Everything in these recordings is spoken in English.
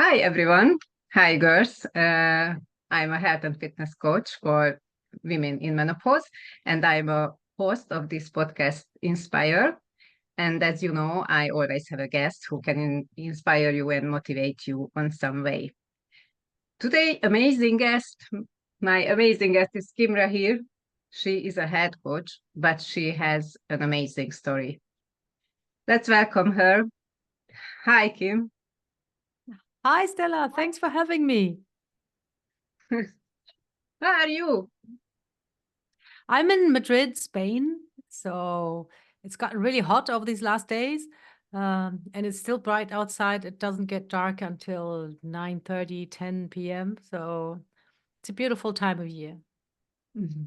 Hi, everyone. Hi, girls. I'm a health and fitness coach for women in menopause, and I'm a host of this podcast, Inspire. And as you know, I always have a guest who can inspire you and motivate you on some way. Today, my amazing guest is Kim Rahir. She is a head coach, but she has an amazing story. Let's welcome her. Hi, Kim. Hi, Stella. Thanks for having me. How are you? I'm in Madrid, Spain. So it's gotten really hot over these last days. And it's still bright outside. It doesn't get dark until 9:30, 10 p.m. So it's a beautiful time of year. Mhm.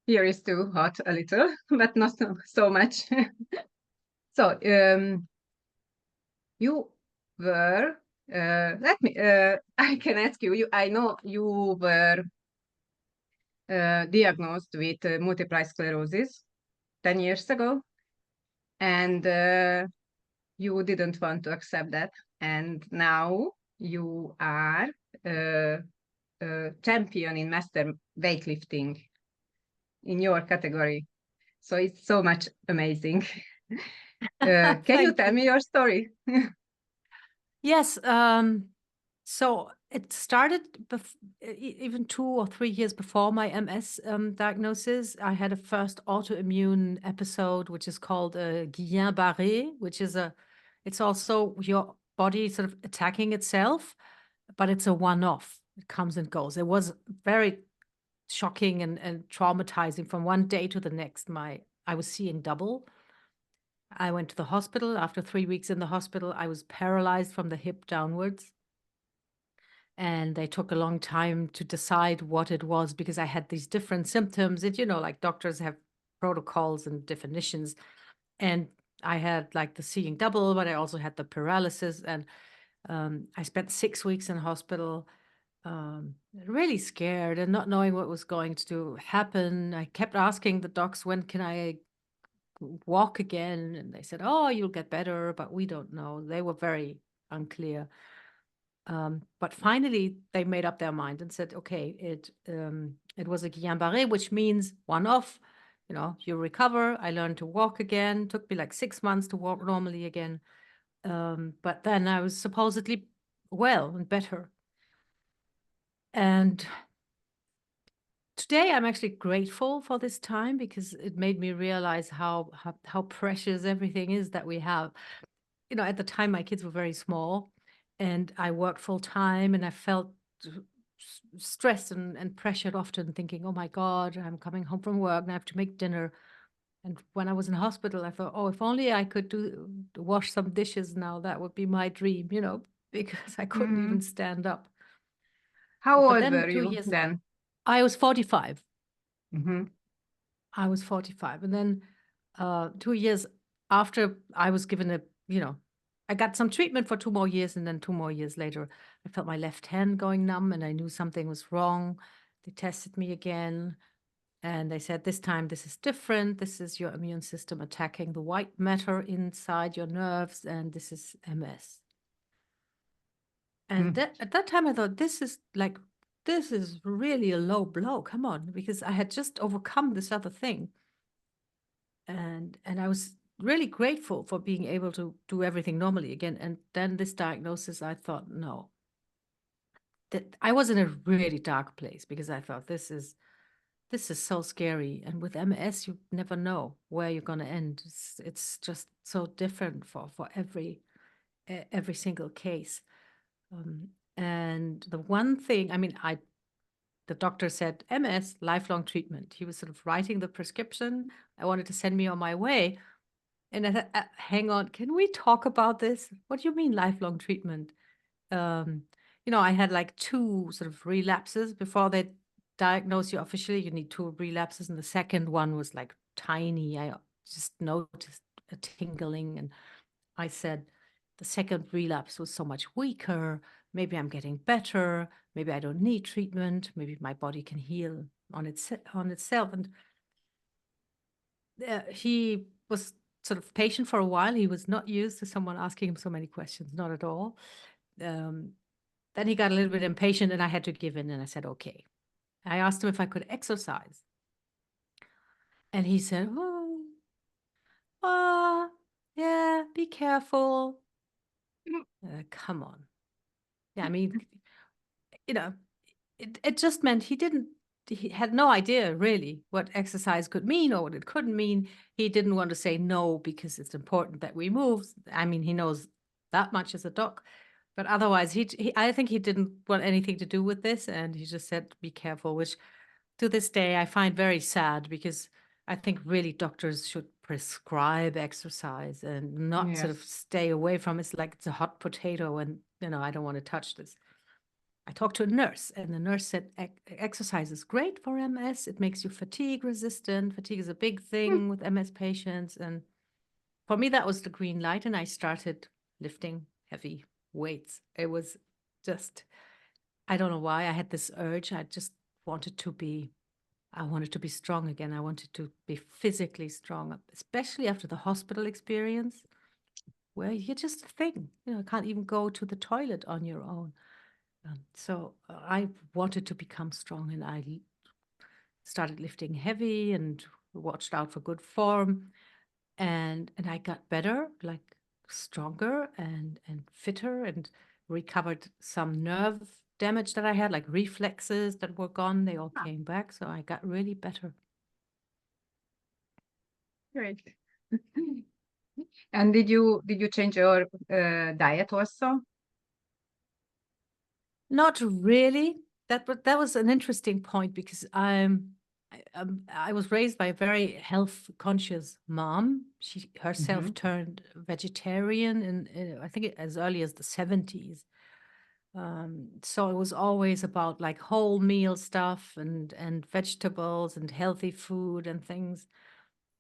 Here is too hot a little, but not so much. So, you were, I can ask you, I know you were diagnosed with multiple sclerosis 10 years ago, and you didn't want to accept that. And now you are uh, a champion in master weightlifting in your category. So it's so much amazing. Can you Thank tell you. me your story? Yes. So it started even 2 or 3 years before my MS diagnosis. I had a first autoimmune episode, which is called Guillain-Barré, it's also your body sort of attacking itself, but it's a one-off. It comes and goes. It was very shocking and traumatizing from one day to the next. I was seeing double. I went to the hospital. After 3 weeks in the hospital, I was paralyzed from the hip downwards. And they took a long time to decide what it was because I had these different symptoms. Like doctors have protocols and definitions. And I had like the seeing double, but I also had the paralysis. And I spent 6 weeks in hospital, really scared and not knowing what was going to happen. I kept asking the docs, when can I walk again? And they said, oh, you'll get better, but we don't know. They were very unclear. But finally, they made up their mind and said, okay, it was a Guillain-Barré, which means one off. You recover. I learned to walk again. Took me like 6 months to walk normally again. But then I was supposedly well and better. And today I'm actually grateful for this time because it made me realize how precious everything is that we have. At the time my kids were very small and I worked full time and I felt stressed and pressured often thinking, oh my God, I'm coming home from work and I have to make dinner. And when I was in hospital, I thought, oh, if only I could wash some dishes now, that would be my dream, because I couldn't Mhm. even stand up. How But old then were two you years, then? I was 45. Hmm. I was 45. And then 2 years after I was given I got some treatment for 2 more years. And then 2 more years later, I felt my left hand going numb and I knew something was wrong. They tested me again and they said, this time this is different. This is your immune system attacking the white matter inside your nerves. And this is MS. And at that time, I thought, this is really a low blow. Come on, because I had just overcome this other thing. And I was really grateful for being able to do everything normally again. And then this diagnosis, I thought, no, that I was in a really dark place because I thought this is so scary. And with MS, you never know where you're going to end. It's just so different for every single case. Um, and the one thing, I mean, the doctor said MS, lifelong treatment. He was sort of writing the prescription. I wanted to send me on my way. And I thought, hang on, can we talk about this? What do you mean lifelong treatment? Um, I had like two sort of relapses before they diagnose you officially. You need two relapses, and the second one was like tiny. I just noticed a tingling, and I said, the second relapse was so much weaker. Maybe I'm getting better. Maybe I don't need treatment. Maybe my body can heal on itself. And he was sort of patient for a while. He was not used to someone asking him so many questions, not at all. then he got a little bit impatient and I had to give in and I said, okay. I asked him if I could exercise. And he said, oh, yeah, be careful. Come on. Yeah, I mean, you know, it just meant he had no idea really what exercise could mean or what it couldn't mean. He didn't want to say no because it's important that we move. I mean, he knows that much as a doc, but otherwise, I think he didn't want anything to do with this, and he just said, "Be careful," which to this day I find very sad because I think really doctors should prescribe exercise and not sort of Yes. stay away from it. It's like it's a hot potato, and I don't want to touch this. I talked to a nurse, and the nurse said exercise is great for MS. It makes you fatigue resistant. Fatigue is a big thing with MS patients. And for me, that was the green light. And I started lifting heavy weights. It was just, I don't know why I had this urge. I just wanted to be, I wanted to be strong again. I wanted to be physically strong, especially after the hospital experience where you're just a thing. Can't even go to the toilet on your own. So I wanted to become strong, and I started lifting heavy and watched out for good form, and I got better, like stronger and fitter, and recovered some nerve damage that I had, like reflexes that were gone. They all Ah, came back, so I got really better. great. And did you change your diet also? Not really. That was an interesting point because I was raised by a very health conscious mom. She herself Hmm. turned vegetarian in I think as early as the 70s. So it was always about like whole meal stuff and vegetables and healthy food and things.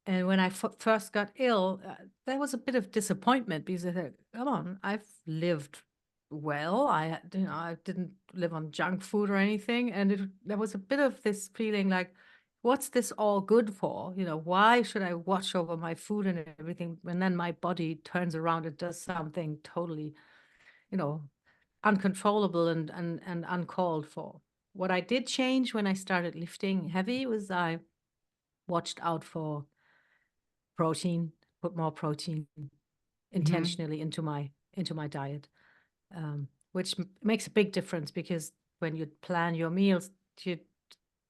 And when I first got ill, there was a bit of disappointment because I thought, come on, I've lived well. I didn't live on junk food or anything. And there was a bit of this feeling like, what's this all good for? Why should I watch over my food and everything? And then my body turns around and does something totally, you know, uncontrollable and uncalled for. What I did change when I started lifting heavy was I watched out for protein, put more protein Hmm. intentionally into my diet, which makes a big difference because when you plan your meals, you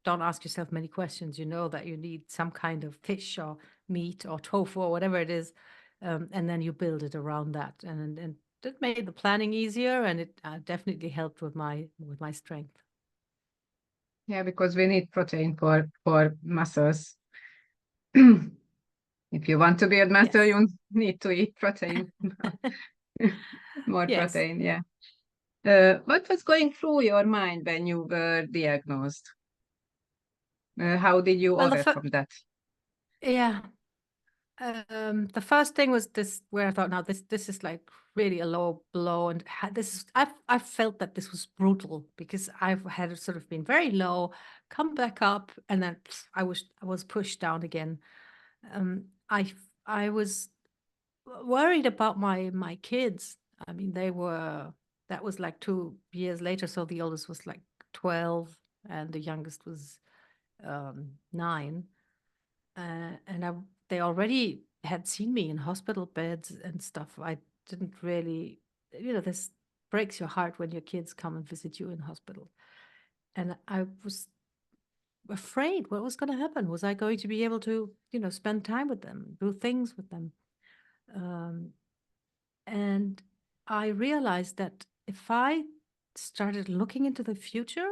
don't ask yourself many questions. You know that you need some kind of fish or meat or tofu or whatever it is, and then you build it around that, and that made the planning easier, and it definitely helped with my strength. Yeah, because we need protein for muscles. If you want to build muscle, Yes. you need to eat protein. More Yes. protein, yeah. What was going through your mind when you were diagnosed? How did you Well, overcome that? yeah. The first thing was this, where I thought, now this is like really a low blow, and this is I've felt that this was brutal because I've had sort of been very low, come back up, and then I was pushed down again. Um, I I was worried about my kids. I mean, that was like 2 years later, so the oldest was like 12, and the youngest was 9, and they already had seen me in hospital beds and stuff. I didn't really, this breaks your heart when your kids come and visit you in hospital. And I was afraid what was going to happen. Was I going to be able to, spend time with them, do things with them? Um, and I realized that if I started looking into the future,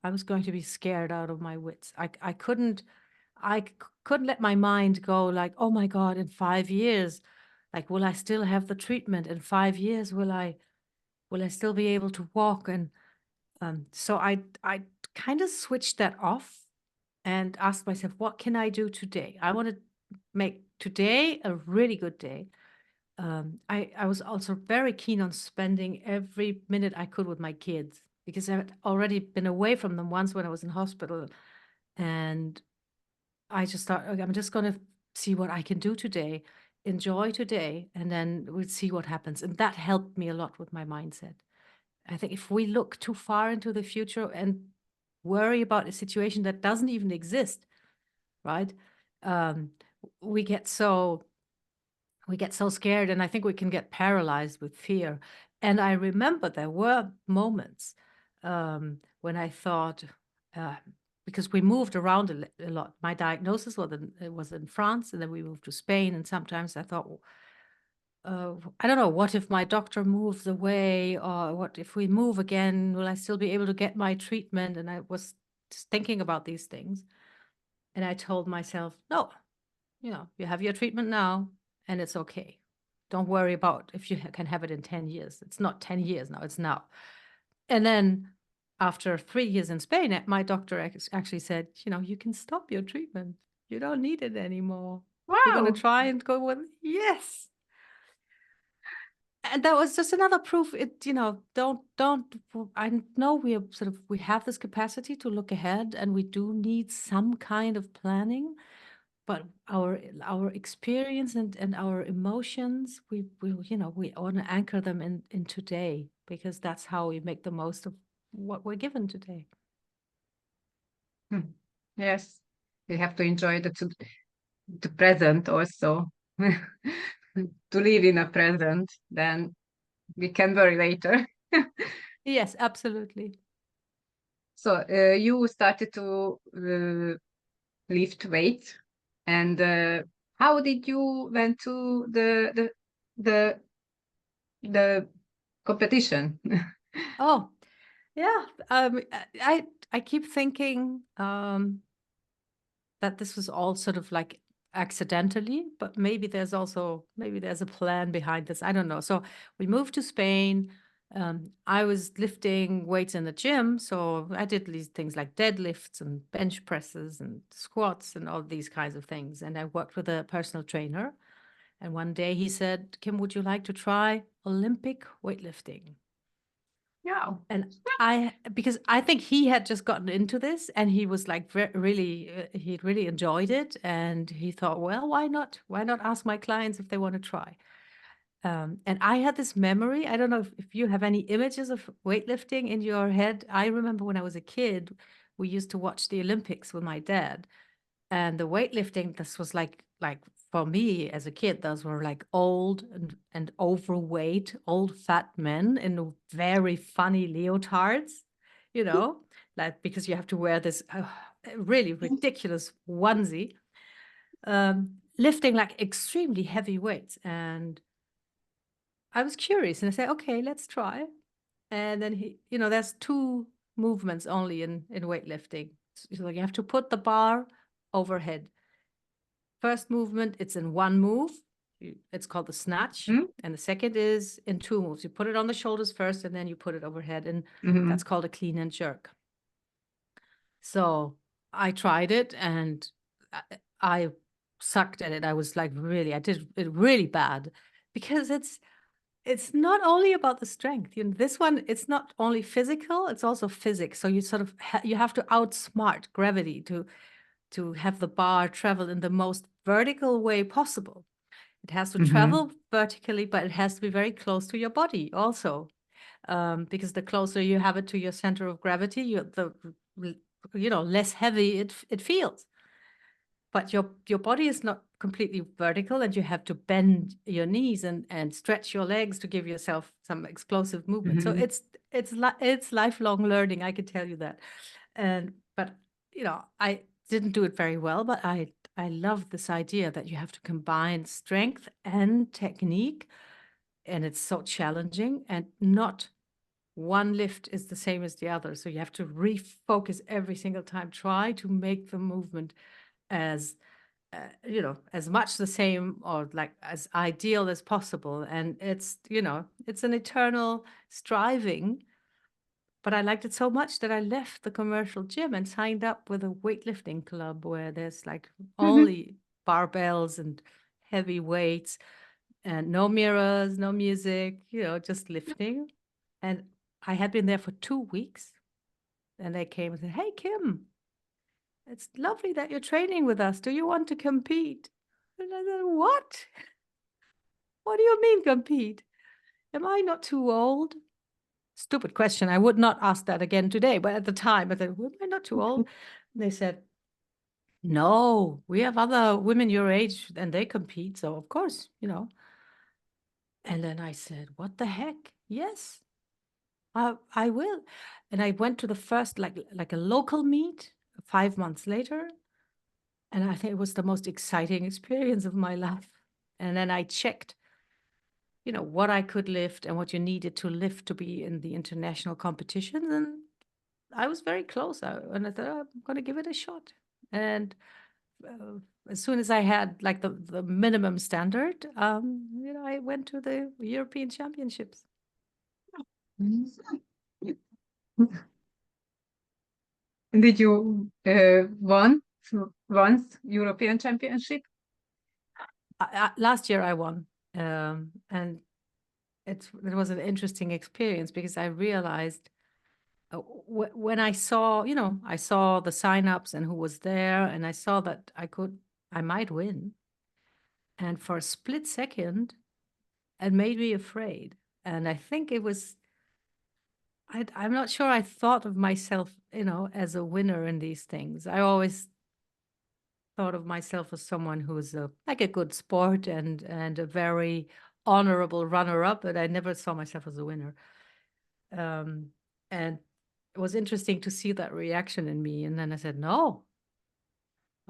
I was going to be scared out of my wits. I couldn't let my mind go like, oh my God, in 5 years, like, will I still have the treatment? In 5 years, will I still be able to walk? And so I kind of switched that off and asked myself, what can I do today? I want to make today a really good day. I was also very keen on spending every minute I could with my kids because I had already been away from them once when I was in hospital. And I just thought, okay, I'm just going to see what I can do today, enjoy today, and then we'll see what happens. And that helped me a lot with my mindset. I think if we look too far into the future and worry about a situation that doesn't even exist, right? Um, we get so scared, and I think we can get paralyzed with fear. And I remember there were moments when I thought, uh, because we moved around a lot. My diagnosis was in France, and then we moved to Spain. And sometimes I thought, I don't know, what if my doctor moves away, or what if we move again? Will I still be able to get my treatment? And I was just thinking about these things. And I told myself, no, you have your treatment now, and it's okay. Don't worry about if you can have it in 10 years. It's not 10 years now, it's now. And then after 3 years in Spain, my doctor actually said, you can stop your treatment. You don't need it anymore. You're going to Wow. try and go with, yes. And that was just another proof. Don't, I know we have this capacity to look ahead, and we do need some kind of planning, but our experience and our emotions, we want to anchor them in today, because that's how we make the most of what we're given today. Hmm. Yes, we have to enjoy the present also. To live in a present, then we can worry later. Yes, absolutely. So you started to lift weights, and how did you went to the the competition? Oh, yeah. I keep thinking that this was all sort of like accidentally, but maybe there's a plan behind this. I don't know. So we moved to Spain. I was lifting weights in the gym, so I did these things like deadlifts and bench presses and squats and all these kinds of things. And I worked with a personal trainer. And one day he said, "Kim, would you like to try Olympic weightlifting?" Yeah. And because I think he had just gotten into this, and he was like really, he really enjoyed it. And he thought, well, why not? Why not ask my clients if they want to try? And I had this memory. I don't know if you have any images of weightlifting in your head. I remember when I was a kid, we used to watch the Olympics with my dad, and the weightlifting, this was like for me as a kid, those were like old and overweight old fat men in very funny leotards, like, because you have to wear this really ridiculous onesie, lifting like extremely heavy weights. And I was curious, and I said, okay, let's try. And then there's two movements only in weightlifting. So you have to put the bar overhead. First movement, it's in one move. It's called the snatch. Hmm? And the second is in two moves. You put it on the shoulders first, and then you put it overhead. And Mhm. that's called a clean and jerk. So I tried it, and I sucked at it. I did it really bad, because it's not only about the strength. This one, it's not only physical, it's also physics. So you sort of you have to outsmart gravity to have the bar travel in the most vertical way possible. It has to Mhm. travel vertically, but it has to be very close to your body also, because the closer you have it to your center of gravity, less heavy it feels. But your body is not completely vertical, and you have to bend your knees and stretch your legs to give yourself some explosive movement. So Mhm. it's lifelong learning, I can tell you that. But I didn't do it very well, but I love this idea that you have to combine strength and technique, and it's so challenging, and not one lift is the same as the other. So you have to refocus every single time, try to make the movement as as much the same, or like as ideal as possible. And it's an eternal striving. But I liked it so much that I left the commercial gym and signed up with a weightlifting club, where there's like Mhm. only barbells and heavy weights, and no mirrors, no music, just lifting. And I had been there for 2 weeks, and they came and said, "Hey, Kim, it's lovely that you're training with us. Do you want to compete?" And I said, "What? What do you mean compete? Am I not too old?" stupid question. I would not ask that again today, but at the time I said, well, am I not too old? And they said, no, we have other women your age and they compete. So of course, you know. And then I said, what the heck? Yes, I will. And I went to the first like a local meet 5 months later. And I think it was the most exciting experience of my life. And then I checked, you know, what I could lift and what you needed to lift to be in the international competitions. And I was very close. And I thought, oh, I'm going to give it a shot. And uh, as soon as I had like the minimum standard, you know, I went to the European Championships. Did you won once European Championship? Last year I won, and it was an interesting experience because I realized when I saw, you know, I saw the signups and who was there, and I saw that I might win. And for a split second, it made me afraid. And I think it was, I'm not sure I thought of myself, you know, as a winner in these things. I always thought of myself as someone who's like a good sport and a very honorable runner-up, but I never saw myself as a winner. And it was interesting to see that reaction in me. And then I said, no,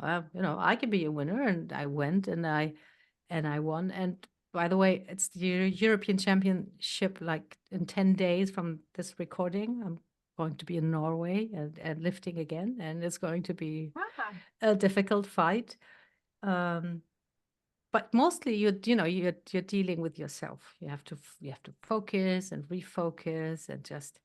you know, I can be a winner. And I went and I won. And by the way, it's the European Championship, like in 10 days from this recording. I'm going to be in Norway and lifting again. And it's going to be a difficult fight. But mostly you know, you're dealing with yourself. You have to focus and refocus and just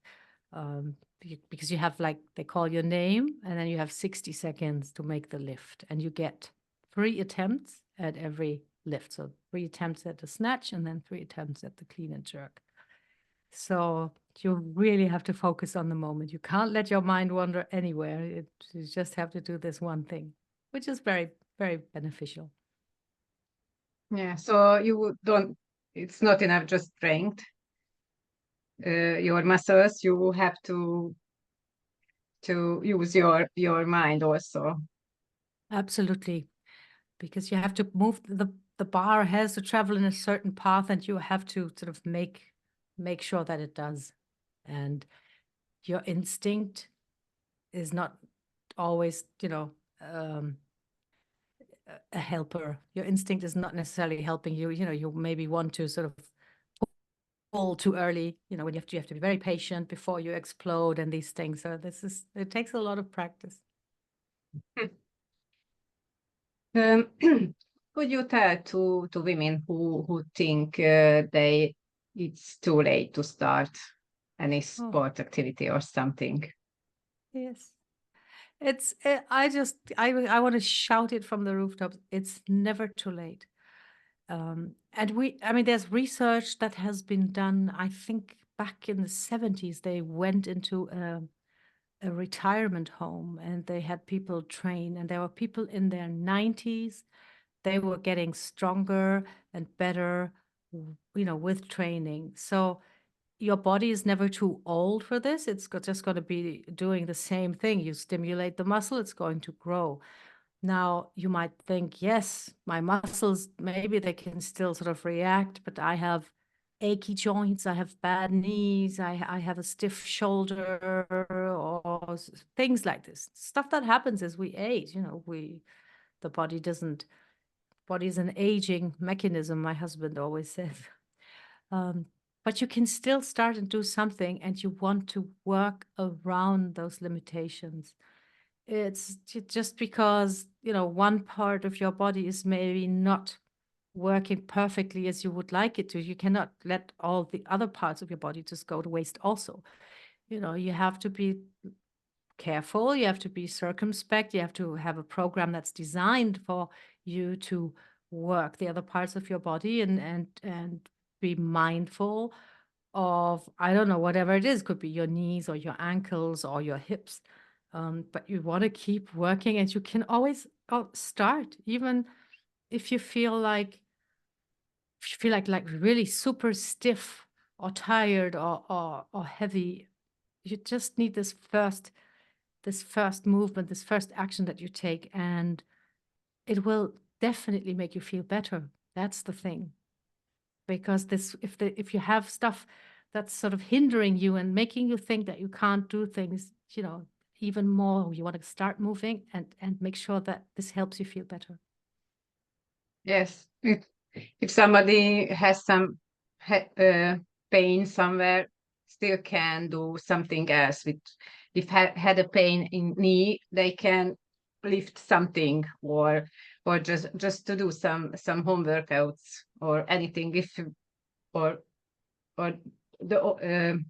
because you have, like, they call your name and then you have 60 seconds to make the lift and you get 3 attempts at every lift. So 3 attempts at the snatch and then 3 attempts at the clean and jerk. So you really have to focus on the moment. You can't let your mind wander anywhere. You just have to do this one thing, which is very, very beneficial. Yeah, so you don't, it's not enough just strength. Your muscles, you have to use your mind also. Absolutely. Because you have to move, the bar has to travel in a certain path and you have to sort of make sure that it does. And your instinct is not always, you know, a helper. Your instinct is not necessarily helping you. You know, you maybe want to sort of pull too early, you know, when you have to be very patient before you explode and these things. So it takes a lot of practice. Could you tell to women who think it's too late to start any sport activity or something? Yes. I want to shout it from the rooftops. It's never too late. And I mean, there's research that has been done. I think back in the 70s, they went into a retirement home and they had people train, and there were people in their 90s. They were getting stronger and better, you know, with training. So your body is never too old for this. It's just going to be doing the same thing. You stimulate the muscle, it's going to grow. Now, you might think, yes, my muscles, maybe they can still sort of react, but I have achy joints, I have bad knees, I have a stiff shoulder, or things like this. Stuff that happens as we age, you know, the body is an aging mechanism, my husband always says. But you can still start and do something, and you want to work around those limitations. It's just because, you know, one part of your body is maybe not working perfectly as you would like it to. You cannot let all the other parts of your body just go to waste also. You know, you have to be careful, you have to be circumspect, you have to have a program that's designed for you to work the other parts of your body and be mindful of, I don't know, whatever it is, could be your knees or your ankles or your hips. But you want to keep working, and you can always start, even if you feel like really super stiff or tired or heavy, you just need this first movement, this first action that you take, and it will definitely make you feel better. That's the thing. Because this, if you have stuff that's sort of hindering you and making you think that you can't do things, even more, you want to start moving and make sure that this helps you feel better. Yes. If somebody has some pain somewhere, still can do something else. If had a pain in knee, they can lift something, or just to do some home workouts or anything. If or the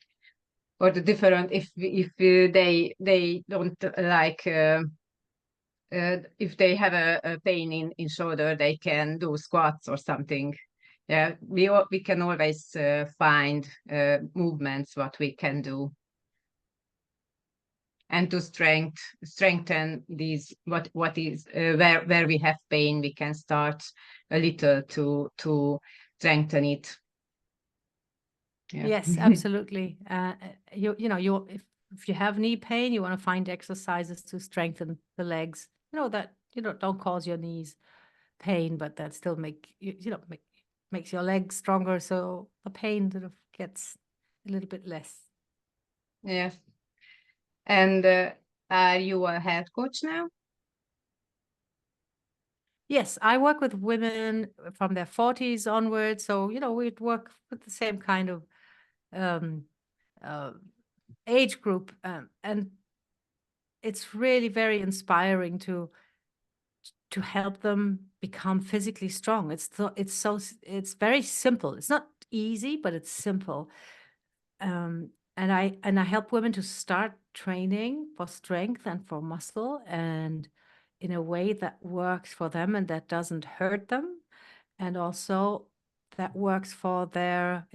or the different, if they don't like. If they have a pain in shoulder, they can do squats or something. Yeah, we can always find movements what we can do, and to strengthen these what is where we have pain, we can start a little to strengthen it. Yeah. Yes, absolutely. If you have knee pain, you want to find exercises to strengthen the legs. That don't cause your knees pain, but that still makes your legs stronger, so the pain sort of gets a little bit less. Yes. And are you a health coach now? Yes, I work with women from their 40s onwards, so we'd work with the same kind of um, uh, age group, and it's really very inspiring to help them become physically strong. It's very simple. It's not easy, but it's simple. And I help women to start training for strength and for muscle, and in a way that works for them and that doesn't hurt them, and also that works for their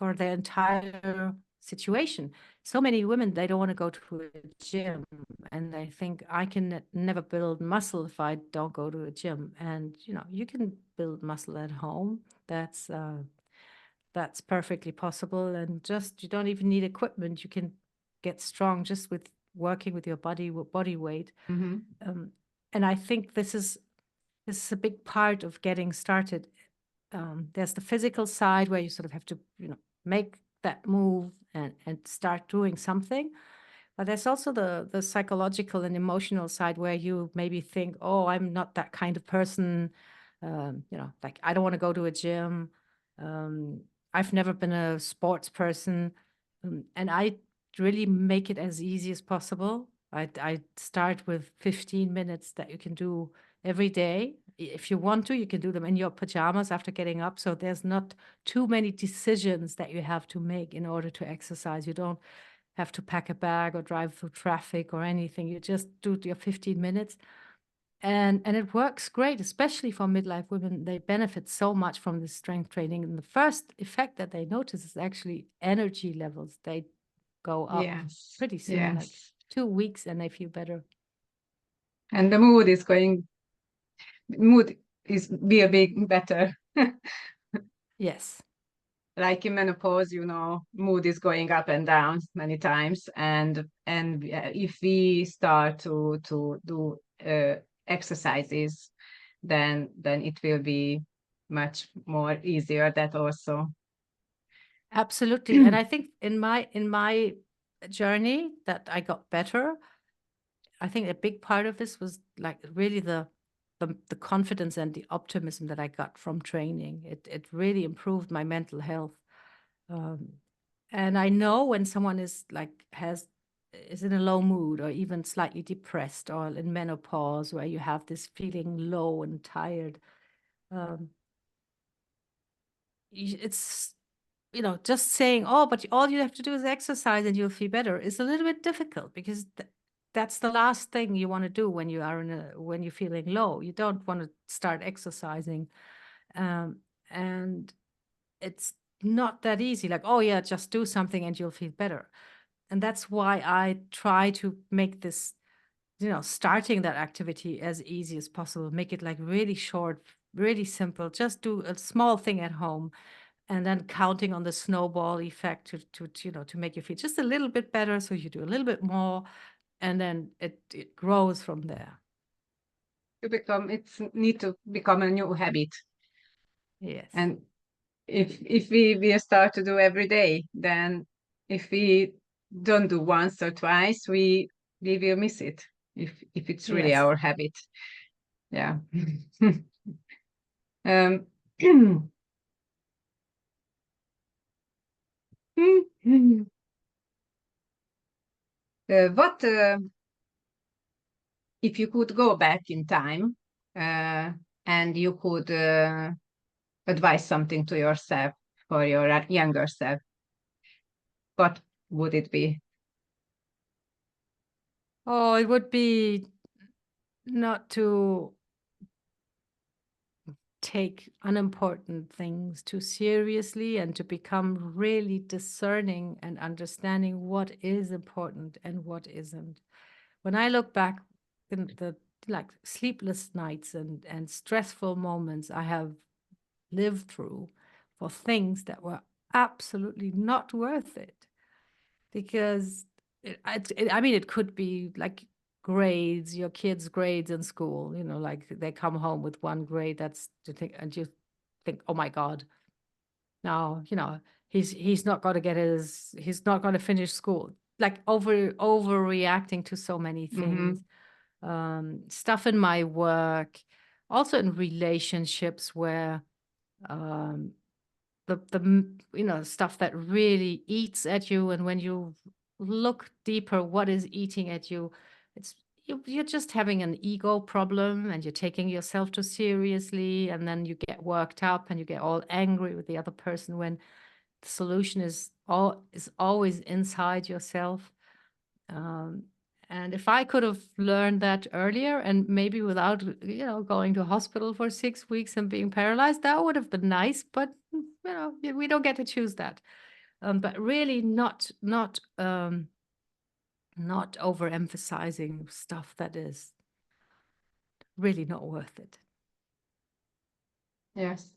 entire situation. So many women, they don't want to go to a gym, and they think I can never build muscle if I don't go to a gym. And you can build muscle at home. That's perfectly possible, and just you don't even need equipment. You can get strong just with working with your body weight. Mm-hmm. And I think this is a big part of getting started. There's the physical side where you sort of have to, make that move and start doing something. But there's also the psychological and emotional side where you maybe think, oh, I'm not that kind of person. Like I don't want to go to a gym. Um, I've never been a sports person. And I really make it as easy as possible. I start with 15 minutes that you can do every day. If you want to, you can do them in your pajamas after getting up. So there's not too many decisions that you have to make in order to exercise. You don't have to pack a bag or drive through traffic or anything. You just do your 15 minutes. And it works great, especially for midlife women. They benefit so much from this strength training. And the first effect that they notice is actually energy levels. They go up Yes. pretty soon, like Yes. 2 weeks, and they feel better. And the mood is be a bit better. Yes. Like in menopause, mood is going up and down many times, and if we start to do exercises, then it will be much more easier. That also. Absolutely. And I think in my journey that I got better, I think a big part of this was like really the confidence and the optimism that I got from training. It really improved my mental health. Um, and I know when someone is in a low mood or even slightly depressed or in menopause, where you have this feeling low and tired, um, it's just saying, oh, but all you have to do is exercise and you'll feel better is a little bit difficult, because that's the last thing you want to do when you're feeling low. You don't want to start exercising. And it's not that easy. Like, oh yeah, just do something and you'll feel better. And that's why I try to make this, starting that activity as easy as possible. Make it like really short, really simple. Just do a small thing at home, and then counting on the snowball effect to make you feel just a little bit better. So you do a little bit more, and then it grows from there. It's need to become a new habit. Yes. And if we start to do every day, then if we don't do once or twice, we will miss it if it's really Yes. our habit. Yeah. um, what if you could go back in time and you could advise something to yourself for your younger self, what would it be? Oh, it would be not to take unimportant things too seriously and to become really discerning and understanding what is important and what isn't. When I look back in the like sleepless nights and stressful moments I have lived through for things that were absolutely not worth it, because I mean, it could be like grades, your kids' grades in school, like they come home with one grade that's to think, and you think, oh my God, now, he's not going to he's not going to finish school. Like overreacting to so many things. Mm-hmm. Stuff in my work, also in relationships where um, stuff that really eats at you, and when you look deeper what is eating at you, it's you're just having an ego problem, and you're taking yourself too seriously, and then you get worked up and you get all angry with the other person when the solution is always inside yourself. um, and if I could have learned that earlier, and maybe without, going to hospital for 6 weeks and being paralyzed, that would have been nice. But we don't get to choose that. But really, not overemphasizing stuff that is really not worth it. Yes.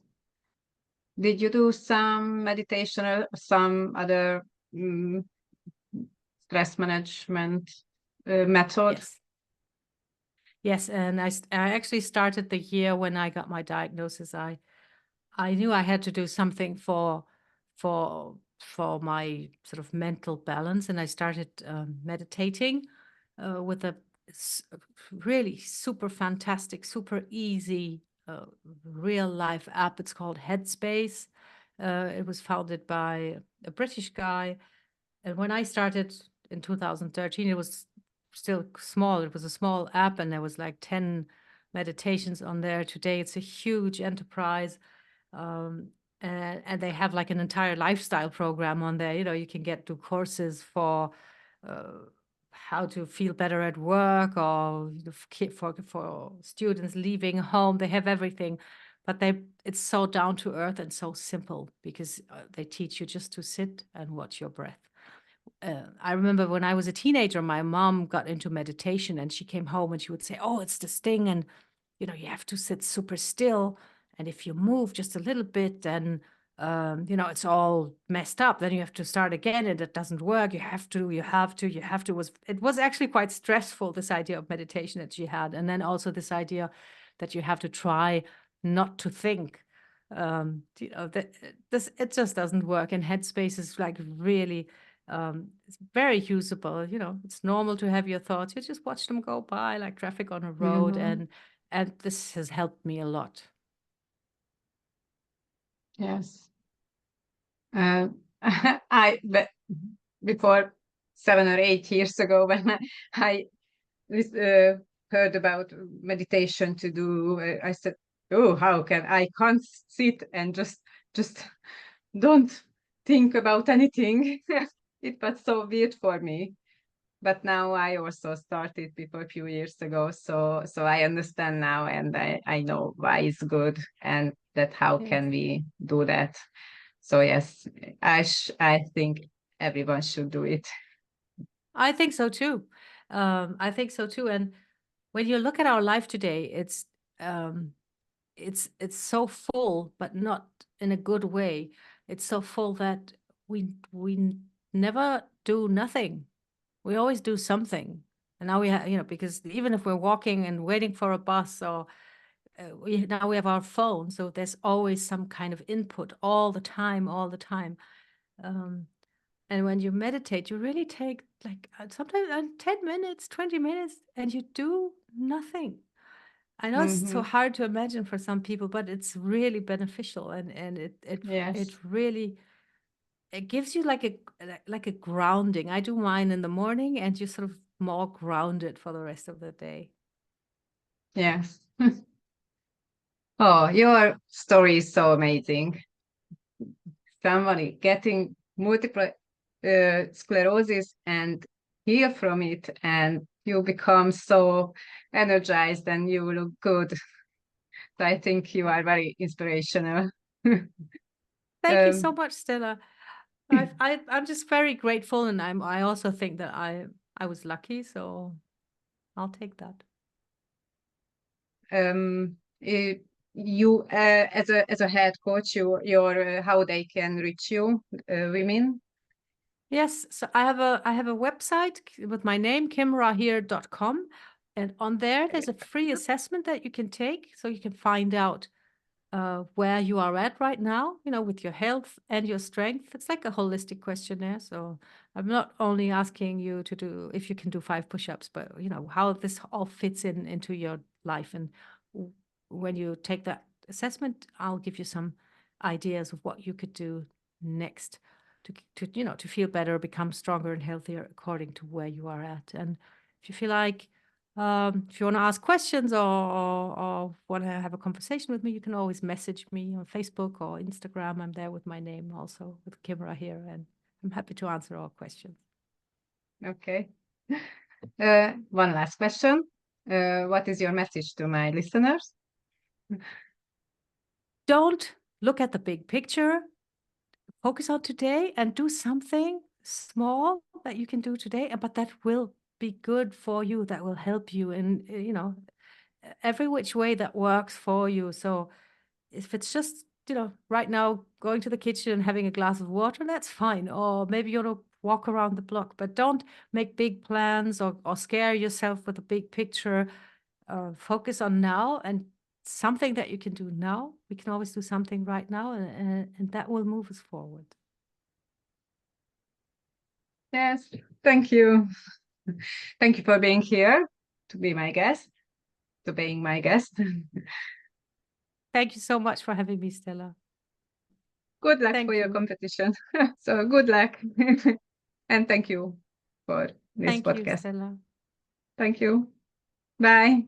Did you do some meditation or some other mm, stress management method? Yes. Yes, and I actually started the year when I got my diagnosis. I knew I had to do something for my sort of mental balance, and I started meditating with a really super fantastic, super easy real life app. It's called Headspace. It was founded by a British guy, and when I started in 2013, it was still small. It was a small app, and there was like 10 meditations on there. Today, it's a huge enterprise. Um, and they have like an entire lifestyle program on there. You can do courses for uh, how to feel better at work, or for students leaving home. They have everything, but it's so down to earth and so simple, because they teach you just to sit and watch your breath. I remember when I was a teenager, my mom got into meditation, and she came home and she would say, "Oh, it's this thing, and you have to sit super still. And if you move just a little bit, then it's all messed up. Then you have to start again, and it doesn't work. You have to. It was actually quite stressful, this idea of meditation that she had, and then also this idea that you have to try not to think. That it just doesn't work. And Headspace is like really it's very usable. It's normal to have your thoughts. You just watch them go by like traffic on a road, Mm-hmm. and this has helped me a lot. Yes. Uh, but before 7 or 8 years ago, when I heard about meditation to do, I said, "Oh, how can I can't sit and just don't think about anything." It was so weird for me. But now I also started before a few years ago, so I understand now, and I know why it's good, and that how Yes, can we do that. So yes, I think everyone should do it. I think so too. I think so too. And when you look at our life today, um, it's so full, but not in a good way. it's so full that we never do nothing. We always do something. And now we have, because even if we're walking and waiting for a bus, or now we have our phone, so there's always some kind of input all the time, all the time. And when you meditate, you really take like sometimes 10 minutes, 20 minutes, and you do nothing. I know it's so hard to imagine for some people, but it's really beneficial, and Yes. it really, it gives you like a grounding. I do mine in the morning, and you're sort of more grounded for the rest of the day. Yes. Oh, your story is so amazing. Somebody getting multiple sclerosis and heal from it, and you become so energized and you look good. So I think you are very inspirational. Thank you so um, much, Stella. I'm just very grateful, and I also think that I was lucky, so I'll take that. You as a head coach, your how they can reach you, women. Yes, so I have a website with my name, kimrahir.com, and on there there's a free assessment that you can take, so you can find out where you are at right now, with your health and your strength. It's like a holistic questionnaire. So I'm not only asking you to do if you can do 5 push-ups, but how this all fits into your life. And w- when you take that assessment, I'll give you some ideas of what you could do next to feel better, become stronger and healthier according to where you are at. And if you feel like if you want to ask questions, or want to have a conversation with me, you can always message me on Facebook or Instagram. I'm there with my name also, with Kim Rahir, and I'm happy to answer all questions. Okay. One last question. What is your message to my listeners? Don't look at the big picture. Focus on today and do something small that you can do today, but that will be good for you, that will help you in, every which way that works for you. So if it's just, right now going to the kitchen and having a glass of water, that's fine. Or maybe you want to walk around the block, but don't make big plans, or scare yourself with a big picture. Focus on now, and something that you can do now. We can always do something right now, and that will move us forward. Yes. Thank you. Thank you for being here to be my guest, to being my guest. Thank you so much for having me, Stella. Good luck for Thank your you. competition. So good luck. And thank you for this Thank you, podcast. Stella. Thank you. Bye.